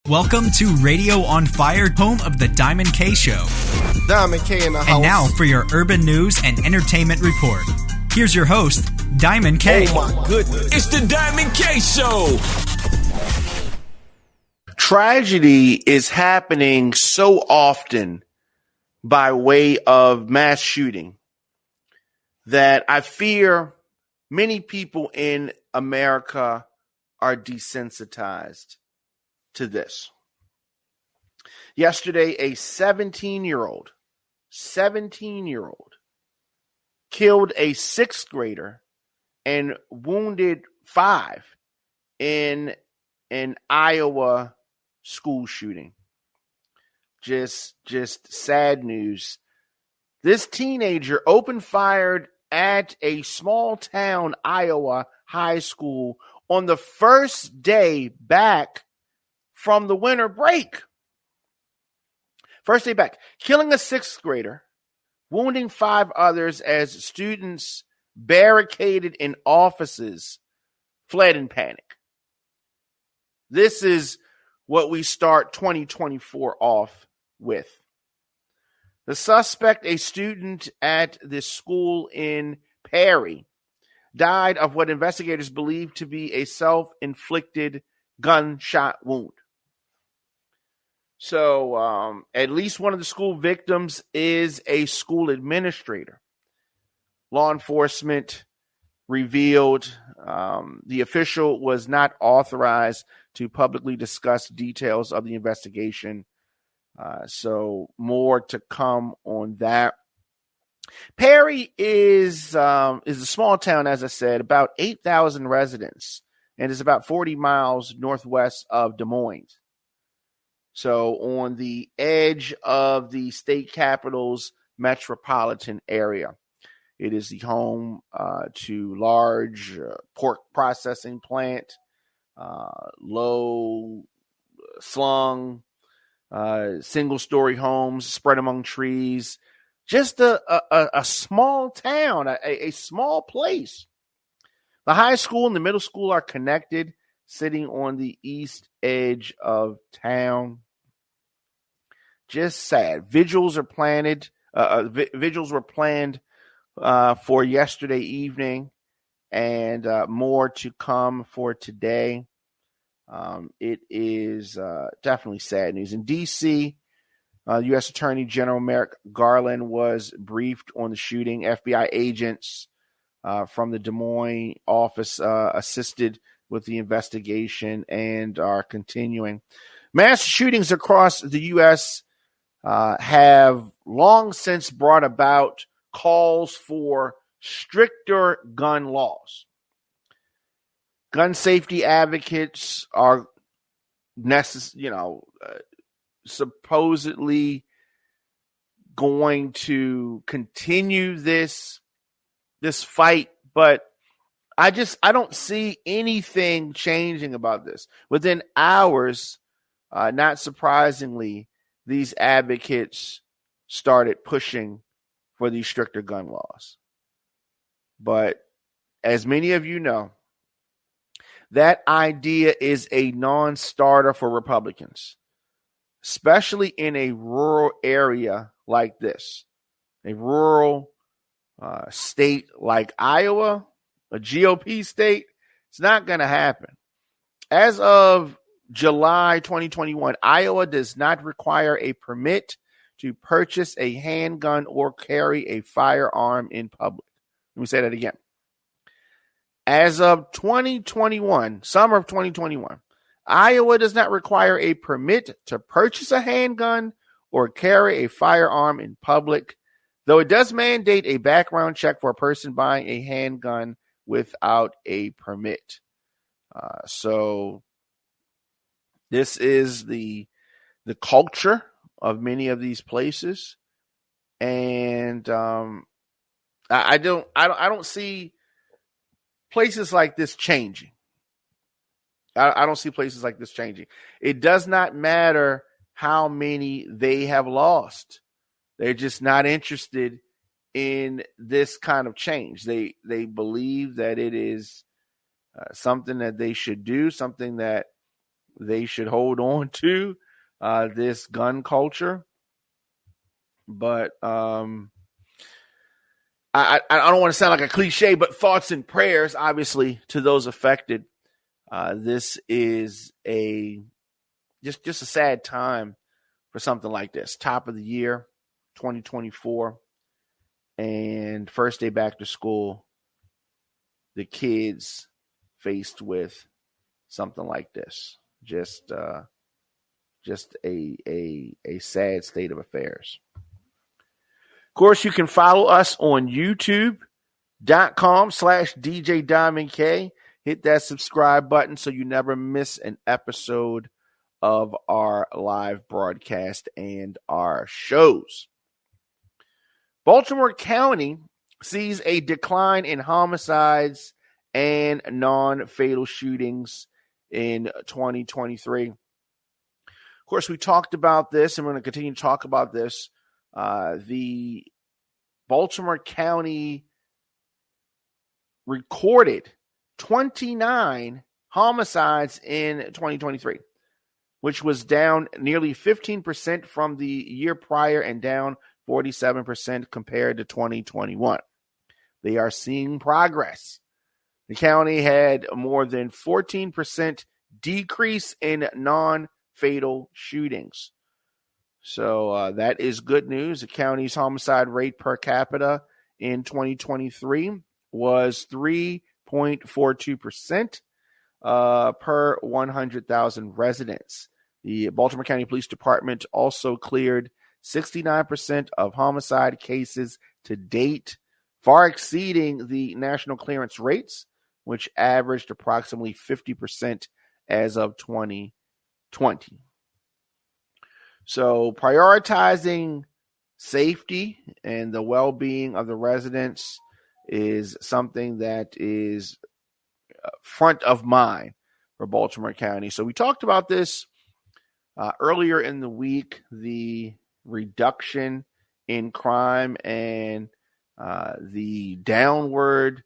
Welcome to Radio on Fire, home of the Diamond K Show. Diamond K in the house. And now for your urban news and entertainment report. Here's your host, Diamond K. Oh my goodness. It's the Diamond K Show. Tragedy is happening so often by way of mass shooting that I fear many people in America are desensitized to this. Yesterday, a 17-year-old killed a sixth grader and wounded 5 in an Iowa school shooting. Just sad news. This teenager opened fire at a small town Iowa high school on the first day back from the winter break. First day back, killing a sixth grader, wounding 5 others as students barricaded in offices fled in panic. This is what we start 2024 off with. The suspect, a student at this school in Perry, died of what investigators believe to be a self-inflicted gunshot wound. So at least one of the school victims is a school administrator. Law enforcement revealed the official was not authorized to publicly discuss details of the investigation. So more to come on that. Perry is a small town, as I said, about 8,000 residents, and is about 40 miles northwest of Des Moines. So on the edge of the state capital's metropolitan area. It is the home to large pork processing plant, low slung, single-story homes spread among trees. Just a small town, a small place. The high school and the middle school are connected, sitting on the east edge of town. Just sad. Vigils were planned for yesterday evening, and more to come for today. It is definitely sad news. In D.C., U.S. Attorney General Merrick Garland was briefed on the shooting. FBI agents from the Des Moines office assisted with the investigation and are continuing. Mass shootings across the U.S. Have long since brought about calls for stricter gun laws. Gun safety advocates are supposedly going to continue this fight, but I don't see anything changing about this. Within hours, not surprisingly, these advocates started pushing for these stricter gun laws. But as many of you know, that idea is a non-starter for Republicans, especially in a rural area like this, a rural state like Iowa, a GOP state. It's not going to happen. As of July 2021, Iowa does not require a permit to purchase a handgun or carry a firearm in public. Let me say that again. As of 2021, summer of 2021, Iowa does not require a permit to purchase a handgun or carry a firearm in public, though it does mandate a background check for a person buying a handgun without a permit. So this is the culture of many of these places, and I don't see places like this changing. I don't see places like this changing. It does not matter how many they have lost. They're just not interested in this kind of change. They believe that it is something that they should do, something that they should hold on to this gun culture. But I don't want to sound like a cliche, but thoughts and prayers, obviously, to those affected. This is just a sad time for something like this. Top of the year, 2024, and first day back to school. The kids faced with something like this. Just a sad state of affairs. Of course, you can follow us on youtube.com/DJ Diamond K. Hit that subscribe button so you never miss an episode of our live broadcast and our shows. Baltimore County sees a decline in homicides and non-fatal shootings in 2023. Of course, we talked about this, and we're going to continue to talk about this. The Baltimore County recorded 29 homicides in 2023, which was down nearly 15% from the year prior and down 47% compared to 2021. They are seeing progress. The county had more than 14% decrease in non-fatal shootings. So that is good news. The county's homicide rate per capita in 2023 was 3.42% per 100,000 residents. The Baltimore County Police Department also cleared 69% of homicide cases to date, far exceeding the national clearance rates, which averaged approximately 50% as of 2020. So prioritizing safety and the well-being of the residents is something that is front of mind for Baltimore County. So we talked about this earlier in the week, the reduction in crime and the downward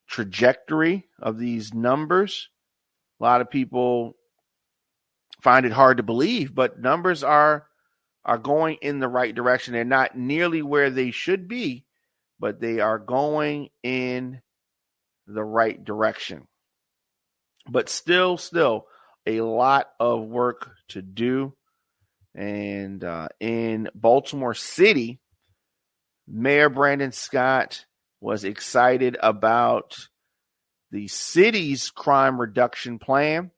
trajectory of these numbers. A lot of people find it hard to believe, but numbers are going in the right direction. They're not nearly where they should be, but they are going in the right direction. But still a lot of work to do. And in Baltimore City, Mayor Brandon Scott was excited about the city's crime reduction plan.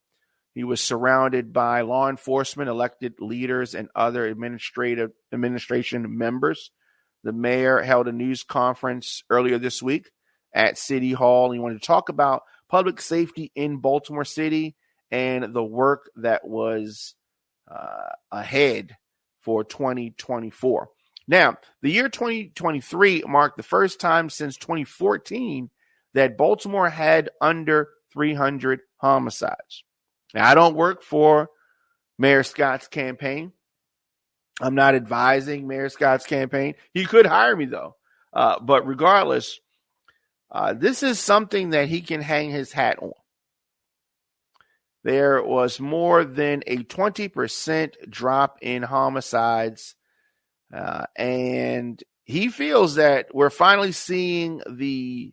He was surrounded by law enforcement, elected leaders, and other administration members. The mayor held a news conference earlier this week at City Hall. He wanted to talk about public safety in Baltimore City and the work that was ahead for 2024. Now, the year 2023 marked the first time since 2014 that Baltimore had under 300 homicides. Now, I don't work for Mayor Scott's campaign. I'm not advising Mayor Scott's campaign. He could hire me, though. But regardless, this is something that he can hang his hat on. There was more than a 20% drop in homicides, and he feels that we're finally seeing the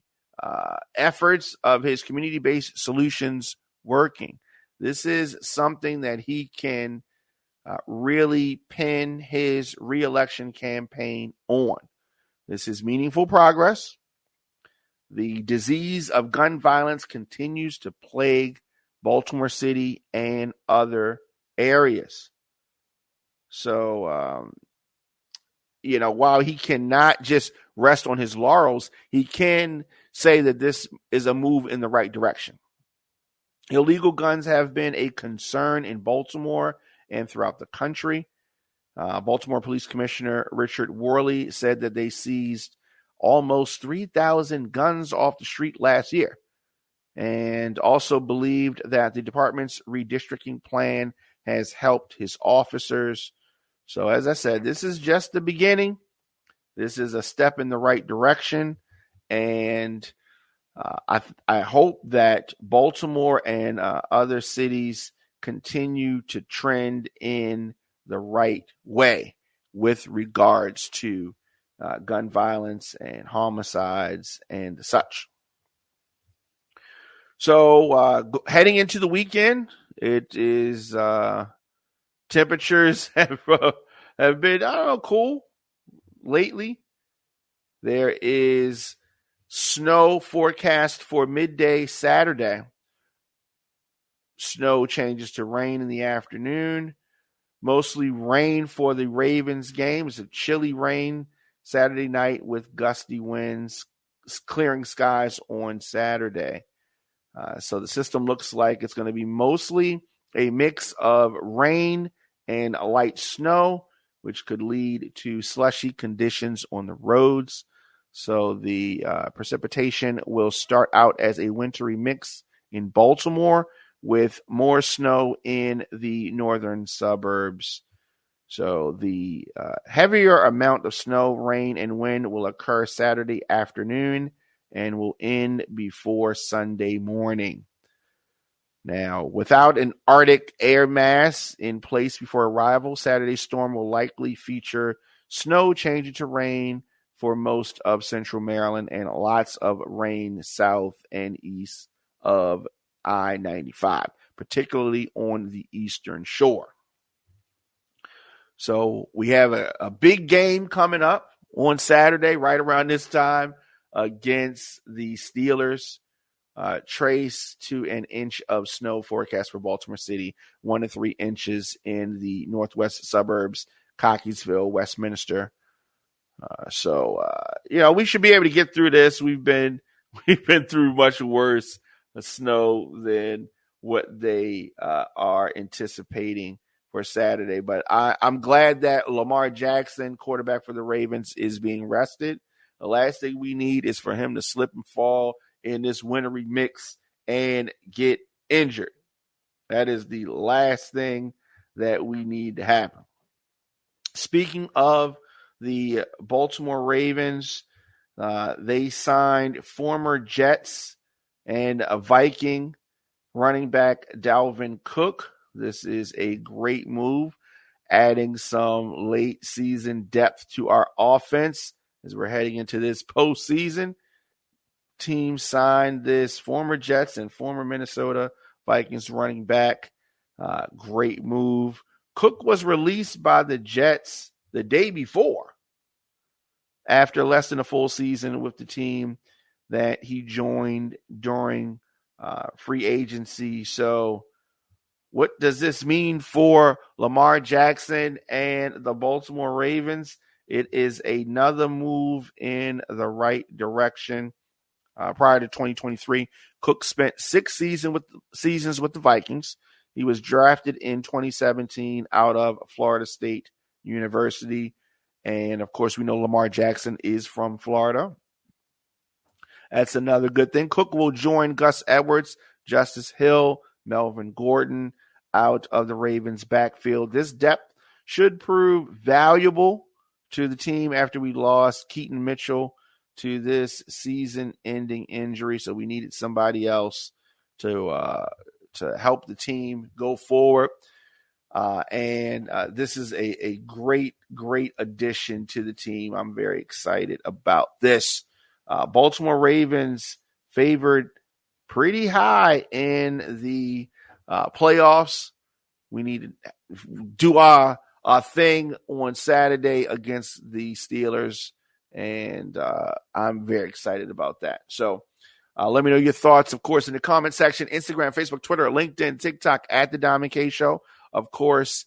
efforts of his community-based solutions working. This is something that he can really pin his reelection campaign on. This is meaningful progress. The disease of gun violence continues to plague Baltimore City and other areas. So, while he cannot just rest on his laurels, he can say that this is a move in the right direction. Illegal guns have been a concern in Baltimore and throughout the country. Baltimore Police Commissioner Richard Worley said that they seized almost 3,000 guns off the street last year, and also believed that the department's redistricting plan has helped his officers. So as I said, this is just the beginning. This is a step in the right direction, and I hope that Baltimore and other cities continue to trend in the right way with regards to gun violence and homicides and such. So heading into the weekend, it is temperatures have been, I don't know, cool lately. There is snow forecast for midday Saturday. Snow changes to rain in the afternoon. Mostly rain for the Ravens game. It's a chilly rain Saturday night with gusty winds, clearing skies on Saturday. So the system looks like it's going to be mostly a mix of rain and light snow, which could lead to slushy conditions on the roads. So the precipitation will start out as a wintry mix in Baltimore with more snow in the northern suburbs. So the heavier amount of snow, rain, and wind will occur Saturday afternoon and will end before Sunday morning. Now, without an Arctic air mass in place before arrival, Saturday's storm will likely feature snow changing to rain for most of central Maryland and lots of rain south and east of I-95, particularly on the eastern shore. So we have a big game coming up on Saturday, right around this time, against the Steelers. Trace to an inch of snow forecast for Baltimore City, 1 to 3 inches in the northwest suburbs, Cockeysville, Westminster. We should be able to get through this. We've been through much worse snow than what they are anticipating for Saturday. But I'm glad that Lamar Jackson, quarterback for the Ravens, is being rested. The last thing we need is for him to slip and fall in this wintry mix and get injured. That is the last thing that we need to happen. Speaking of the Baltimore Ravens, they signed former Jets and a Viking running back Dalvin Cook. This is a great move, adding some late season depth to our offense as we're heading into this postseason. Team signed this former Jets and former Minnesota Vikings running back. Great move. Cook was released by the Jets the day before, after less than a full season with the team that he joined during free agency. So what does this mean for Lamar Jackson and the Baltimore Ravens? It is another move in the right direction. Prior to 2023, Cook spent 6 seasons with the Vikings. He was drafted in 2017 out of Florida State University. And, of course, we know Lamar Jackson is from Florida. That's another good thing. Cook will join Gus Edwards, Justice Hill, Melvin Gordon out of the Ravens' backfield. This depth should prove valuable to the team after we lost Keaton Mitchell to this season-ending injury. So we needed somebody else to help the team go forward. This is a great addition to the team. I'm very excited about this. Baltimore Ravens favored pretty high in the playoffs. We need to do our thing on Saturday against the Steelers, and I'm very excited about that. So let me know your thoughts, of course, in the comment section, Instagram, Facebook, Twitter, LinkedIn, TikTok, at The Diamond K Show. Of course,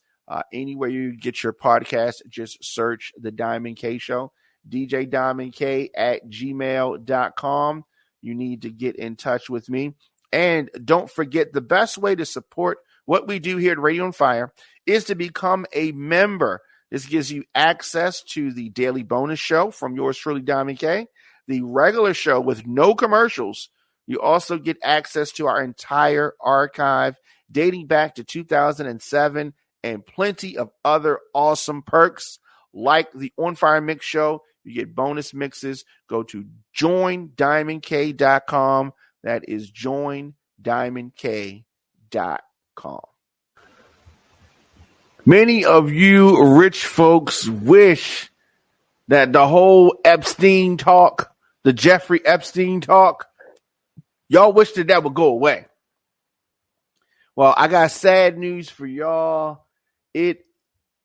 anywhere you get your podcast, just search The Diamond K Show. DJ Diamond K at gmail.com. You need to get in touch with me. And don't forget, the best way to support what we do here at Radio on Fire is to become a member. This gives you access to the daily bonus show from yours truly, Diamond K, the regular show with no commercials. You also get access to our entire archive dating back to 2007 and plenty of other awesome perks like the On Fire Mix Show. You get bonus mixes. Go to joindiamondk.com. That is joindiamondk.com. Many of you rich folks wish that the whole Epstein talk, the Jeffrey Epstein talk, y'all wish that would go away. Well, I got sad news for y'all. It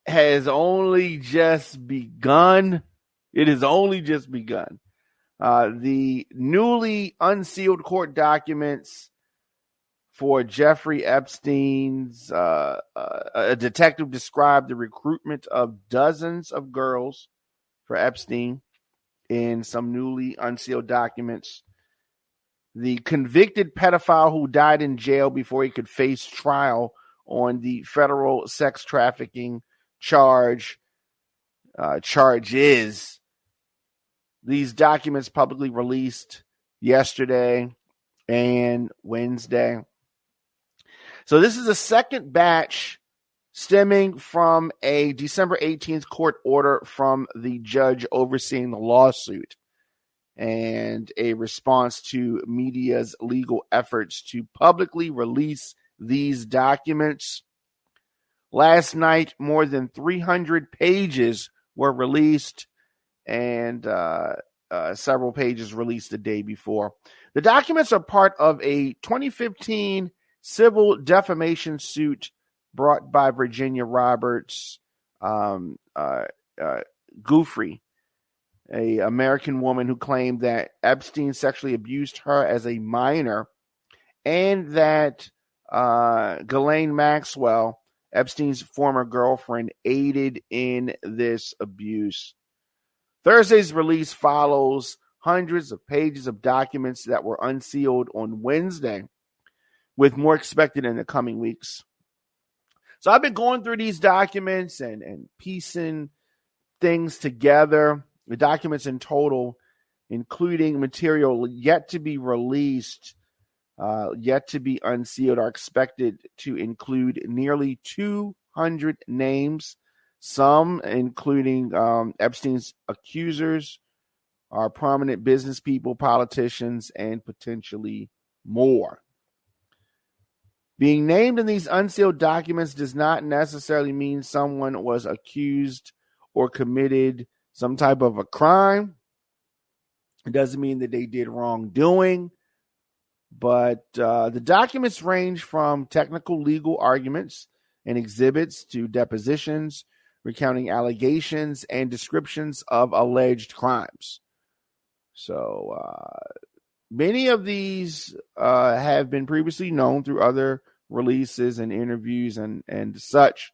has only just begun. It has only just begun. The newly unsealed court documents for Jeffrey Epstein's, a detective described the recruitment of dozens of girls for Epstein in some newly unsealed documents. The convicted pedophile who died in jail before he could face trial on the federal sex trafficking charges. These documents publicly released yesterday and Wednesday. So this is a second batch stemming from a December 18th court order from the judge overseeing the lawsuit and a response to media's legal efforts to publicly release these documents. Last night, more than 300 pages were released and several pages released the day before. The documents are part of a 2015 civil defamation suit brought by Virginia Roberts Giuffre, an American woman who claimed that Epstein sexually abused her as a minor and that Ghislaine Maxwell, Epstein's former girlfriend, aided in this abuse. Thursday's release follows hundreds of pages of documents that were unsealed on Wednesday, with more expected in the coming weeks. So I've been going through these documents and piecing things together. The documents in total, including material yet to be released, yet to be unsealed, are expected to include nearly 200 names, some including Epstein's accusers, are prominent business people, politicians, and potentially more. Being named in these unsealed documents does not necessarily mean someone was accused or committed some type of a crime. It doesn't mean that they did wrongdoing. But the documents range from technical legal arguments and exhibits to depositions, recounting allegations and descriptions of alleged crimes. So many of these have been previously known through other releases and interviews and such.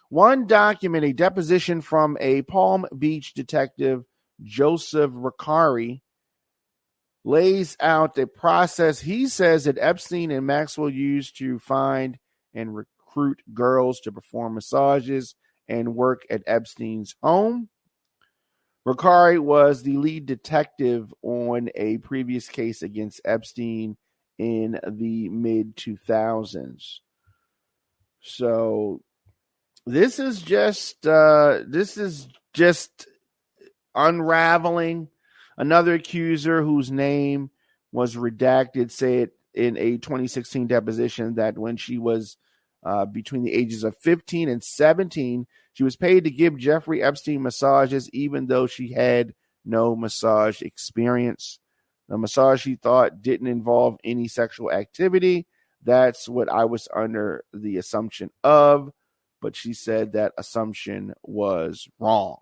One document, a deposition from a Palm Beach detective, Joseph Ricari, lays out the process he says that Epstein and Maxwell used to find and recruit girls to perform massages and work at Epstein's home. Ricari was the lead detective on a previous case against Epstein in the mid-2000s. So this is just unraveling. Another accuser whose name was redacted said in a 2016 deposition that when she was between the ages of 15 and 17, she was paid to give Jeffrey Epstein massages, even though she had no massage experience. The massage, she thought, didn't involve any sexual activity. That's what I was under the assumption of, but she said that assumption was wrong.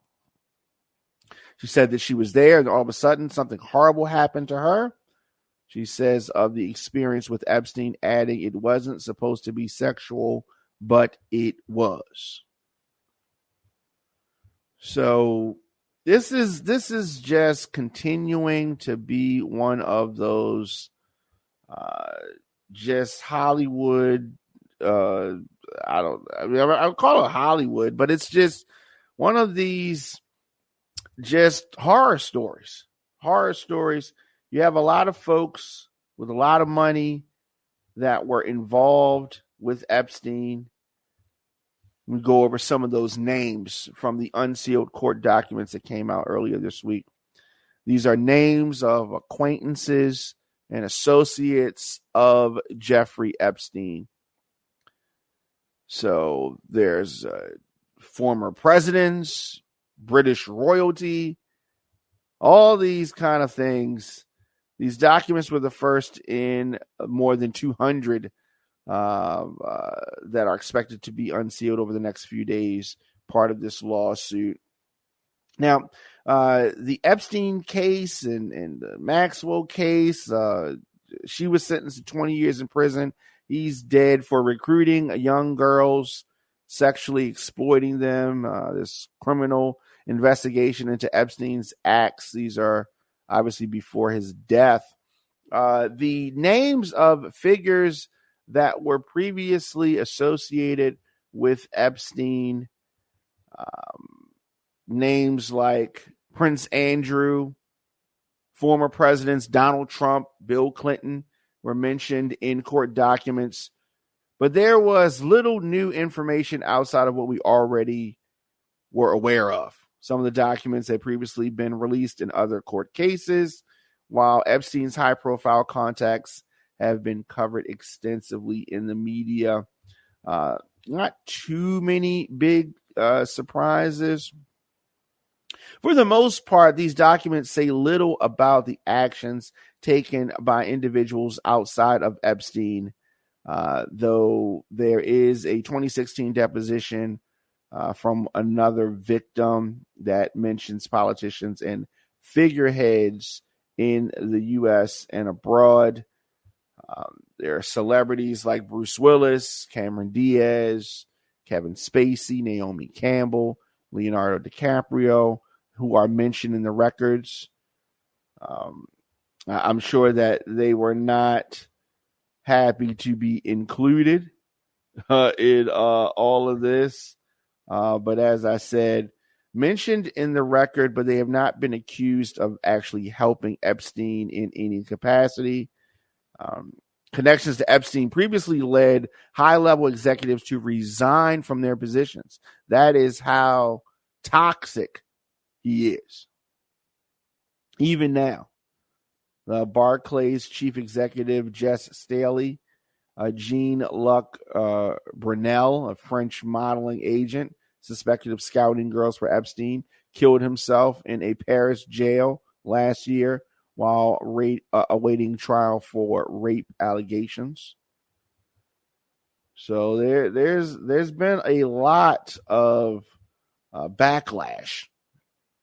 She said that she was there and all of a sudden something horrible happened to her. She says of the experience with Epstein, adding it wasn't supposed to be sexual, but it was. So this is just continuing to be one of those just Hollywood. I would call it Hollywood, but it's just one of these just horror stories. You have a lot of folks with a lot of money that were involved with Epstein. We go over some of those names from the unsealed court documents that came out earlier this week. These are names of acquaintances and associates of Jeffrey Epstein. So there's former presidents, British royalty, all these kind of things. These documents were the first in more than 200 that are expected to be unsealed over the next few days, part of this lawsuit. Now, the Epstein case and the Maxwell case, she was sentenced to 20 years in prison. He's dead for recruiting young girls, sexually exploiting them. This criminal investigation into Epstein's acts. These are obviously before his death. The names of figures that were previously associated with Epstein, names like Prince Andrew, former presidents Donald Trump, Bill Clinton, were mentioned in court documents. But there was little new information outside of what we already were aware of. Some of the documents had previously been released in other court cases, while Epstein's high-profile contacts have been covered extensively in the media. Not too many big surprises. For the most part, these documents say little about the actions taken by individuals outside of Epstein, though there is a 2016 deposition from another victim that mentions politicians and figureheads in the U.S. and abroad. There are celebrities like Bruce Willis, Cameron Diaz, Kevin Spacey, Naomi Campbell, Leonardo DiCaprio, who are mentioned in the records. I'm sure that they were not happy to be included in all of this. But as I said, mentioned in the record, but they have not been accused of actually helping Epstein in any capacity. Connections to Epstein previously led high-level executives to resign from their positions. That is how toxic he is. Even now, Barclays chief executive Jess Staley, Jean-Luc Brunel, a French modeling agent suspected of scouting girls for Epstein, killed himself in a Paris jail last year while awaiting trial for rape allegations. So there's been a lot of backlash.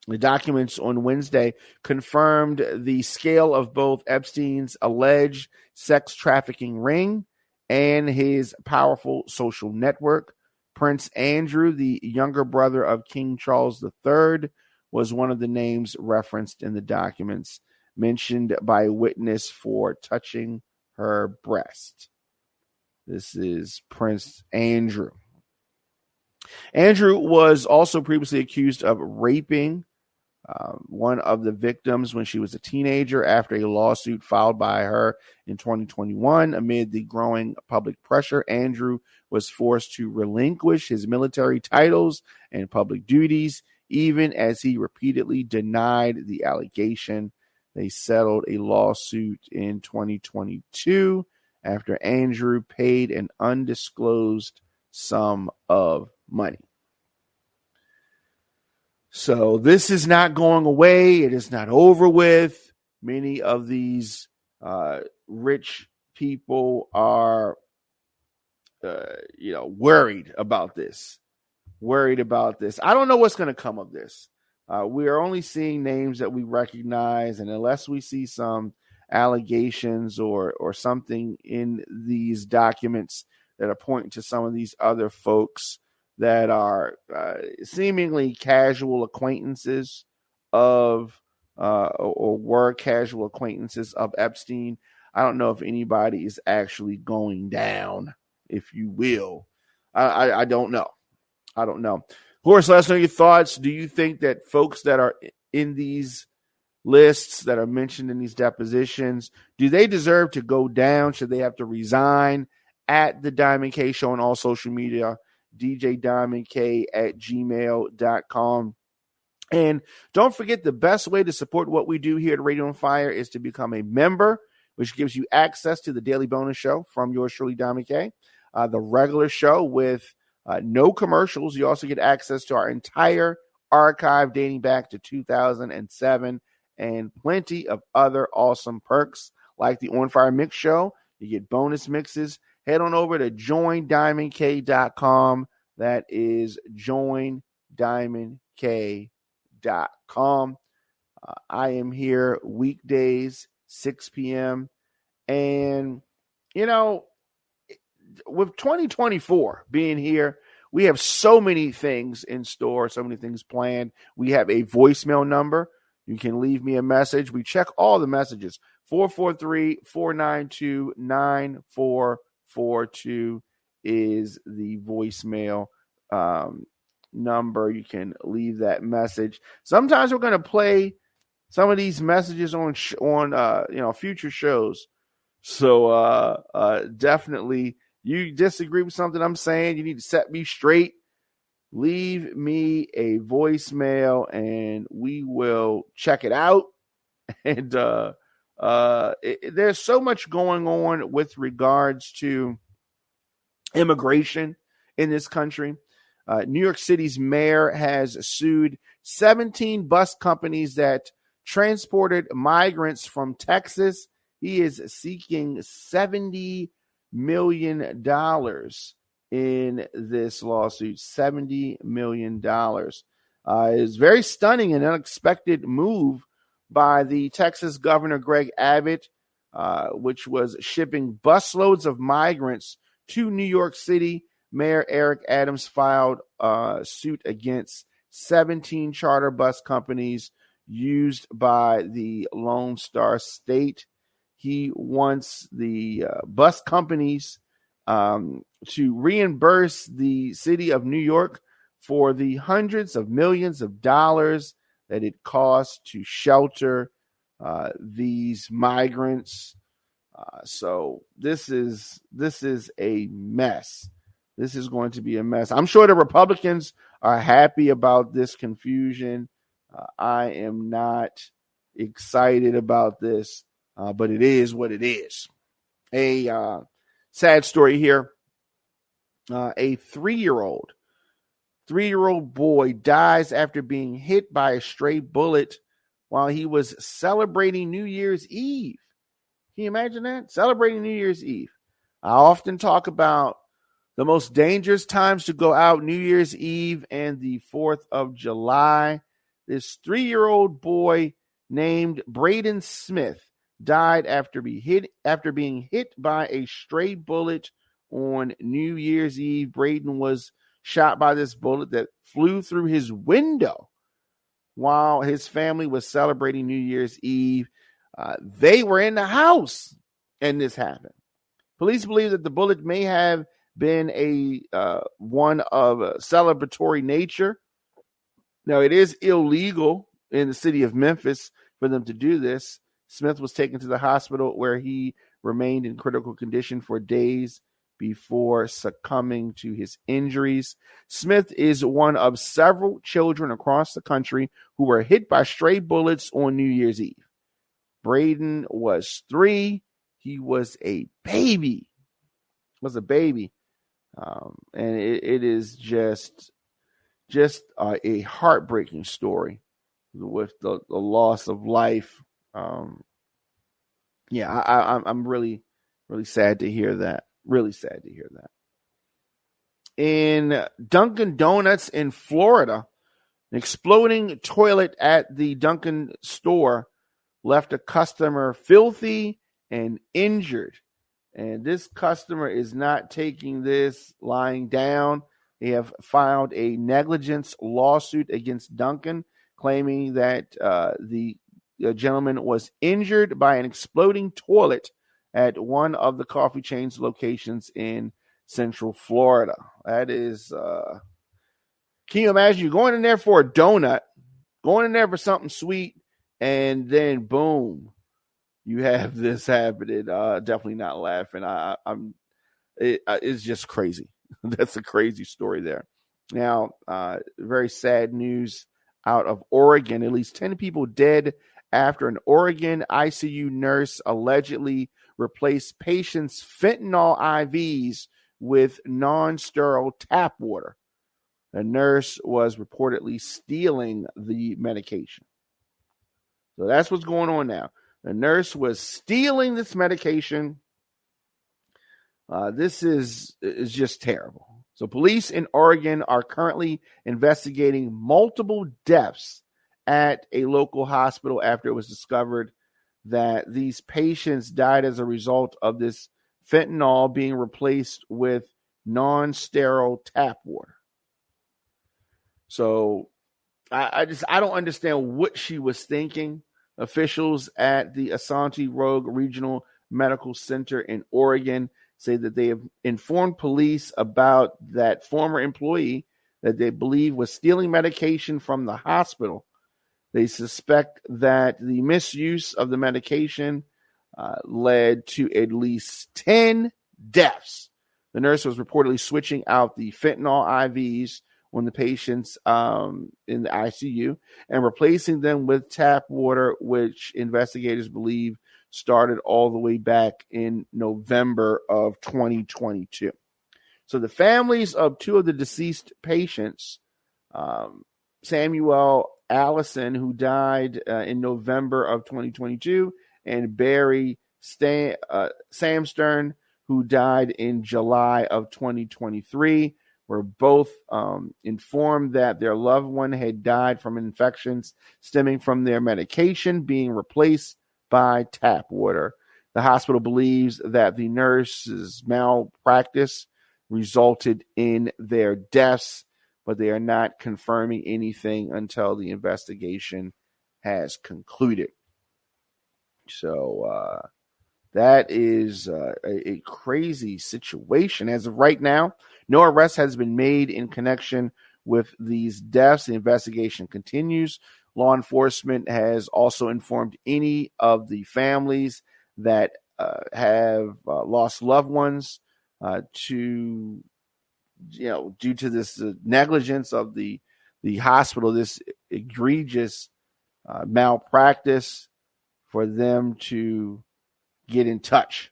The documents on Wednesday confirmed the scale of both Epstein's alleged sex trafficking ring and his powerful social network. Prince Andrew, the younger brother of King Charles III, was one of the names referenced in the documents, mentioned by a witness for touching her breast. This is Prince Andrew. Andrew was also previously accused of raping one of the victims when she was a teenager after a lawsuit filed by her in 2021. Amid the growing public pressure, Andrew was forced to relinquish his military titles and public duties, even as he repeatedly denied the allegation. They settled a lawsuit in 2022 after Andrew paid an undisclosed sum of money. So this is not going away. It is not over with. Many of these rich people are, worried about this. I don't know what's going to come of this. We are only seeing names that we recognize, and unless we see some allegations or something in these documents that are pointing to some of these other folks that are seemingly casual acquaintances of or were casual acquaintances of Epstein, I don't know if anybody is actually going down, if you will. I don't know. Horace, let us know your thoughts. Do you think that folks that are in these lists that are mentioned in these depositions, do they deserve to go down? Should they have to resign? At the Diamond K Show on all social media, djdiamondk@gmail.com. And don't forget, the best way to support what we do here at Radio on Fire is to become a member, which gives you access to the daily bonus show from yours truly, Diamond K, the regular show with No commercials. You also get access to our entire archive dating back to 2007 and plenty of other awesome perks like the On Fire Mix Show. You get bonus mixes. Head on over to joindiamondk.com. That is joindiamondk.com. I am here weekdays, 6 p.m. And, with 2024 being here, we have so many things in store, so many things planned. We have a voicemail number. You can leave me a message. We check all the messages. 443-492-9442 is the voicemail number. You can leave that message. Sometimes we're going to play some of these messages on future shows. So definitely, you disagree with something I'm saying, you need to set me straight. Leave me a voicemail and we will check it out. And there's so much going on with regards to immigration in this country. New York City's mayor has sued 17 bus companies that transported migrants from Texas. He is seeking $70 million in this lawsuit. $70 million. It's very stunning and unexpected move by the Texas Governor Greg Abbott, which was shipping busloads of migrants to New York City. Mayor Eric Adams filed a suit against 17 charter bus companies used by the Lone Star State. He wants the bus companies to reimburse the city of New York for the hundreds of millions of dollars that it costs to shelter these migrants. So this is a mess. This is going to be a mess. I'm sure the Republicans are happy about this confusion. I am not excited about this, but it is what it is. A sad story here. A three-year-old boy dies after being hit by a stray bullet while he was celebrating New Year's Eve. Can you imagine that? Celebrating New Year's Eve. I often talk about the most dangerous times to go out, New Year's Eve and the 4th of July. This 3-year-old boy named Braden Smith died after being hit by a stray bullet on New Year's Eve. Braden was shot by this bullet that flew through his window while his family was celebrating New Year's Eve. They were in the house and this happened. Police believe that the bullet may have been one of a celebratory nature. Now, it is illegal in the city of Memphis for them to do this. Smith was taken to the hospital where he remained in critical condition for days before succumbing to his injuries. Smith is one of several children across the country who were hit by stray bullets on New Year's Eve. Braden was 3. He was a baby. And it is just a heartbreaking story with the loss of life. I'm really, really sad to hear that. Really sad to hear that. In Dunkin' Donuts in Florida, an exploding toilet at the Dunkin' store left a customer filthy and injured. And this customer is not taking this lying down. They have filed a negligence lawsuit against Dunkin', claiming that the gentleman was injured by an exploding toilet at one of the coffee chain's locations in Central Florida. That is, can you imagine you going in there for a donut, going in there for something sweet, and then boom, you have this happening. Definitely not laughing. It's just crazy. That's a crazy story there. Now, very sad news out of Oregon. At least 10 people dead after an Oregon ICU nurse allegedly replaced patients' fentanyl IVs with non-sterile tap water. A nurse was reportedly stealing the medication. So that's what's going on now. The nurse was stealing this medication. This is just terrible. So police in Oregon are currently investigating multiple deaths at a local hospital after it was discovered that these patients died as a result of this fentanyl being replaced with non-sterile tap water. So I don't understand what she was thinking. Officials at the Asante Rogue Regional Medical Center in Oregon say that they have informed police about that former employee that they believe was stealing medication from the hospital. They suspect that the misuse of the medication led to at least 10 deaths. The nurse was reportedly switching out the fentanyl IVs on the patients in the ICU and replacing them with tap water, which investigators believe started all the way back in November of 2022. So the families of two of the deceased patients, Samuel Allison, who died in November of 2022, and Barry Samstern, who died in July of 2023, were both informed that their loved one had died from infections stemming from their medication being replaced by tap water. The hospital believes that the nurse's malpractice resulted in their deaths, but they are not confirming anything until the investigation has concluded. So that is a crazy situation. As of right now, no arrest has been made in connection with these deaths. The investigation continues. Law enforcement has also informed any of the families that have lost loved ones due to this negligence of the hospital, this egregious malpractice, for them to get in touch.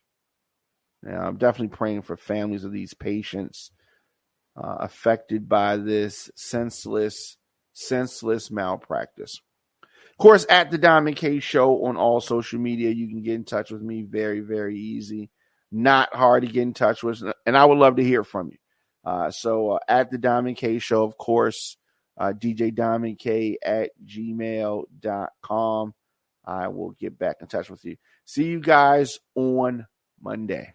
Now, I'm definitely praying for families of these patients affected by this senseless malpractice. Of course, at the Diamond K Show on all social media, you can get in touch with me. Very, very easy. Not hard to get in touch with, and I would love to hear from you. So at the Diamond K Show, of course, djdiamondk@gmail.com. I will get back in touch with you. See you guys on Monday.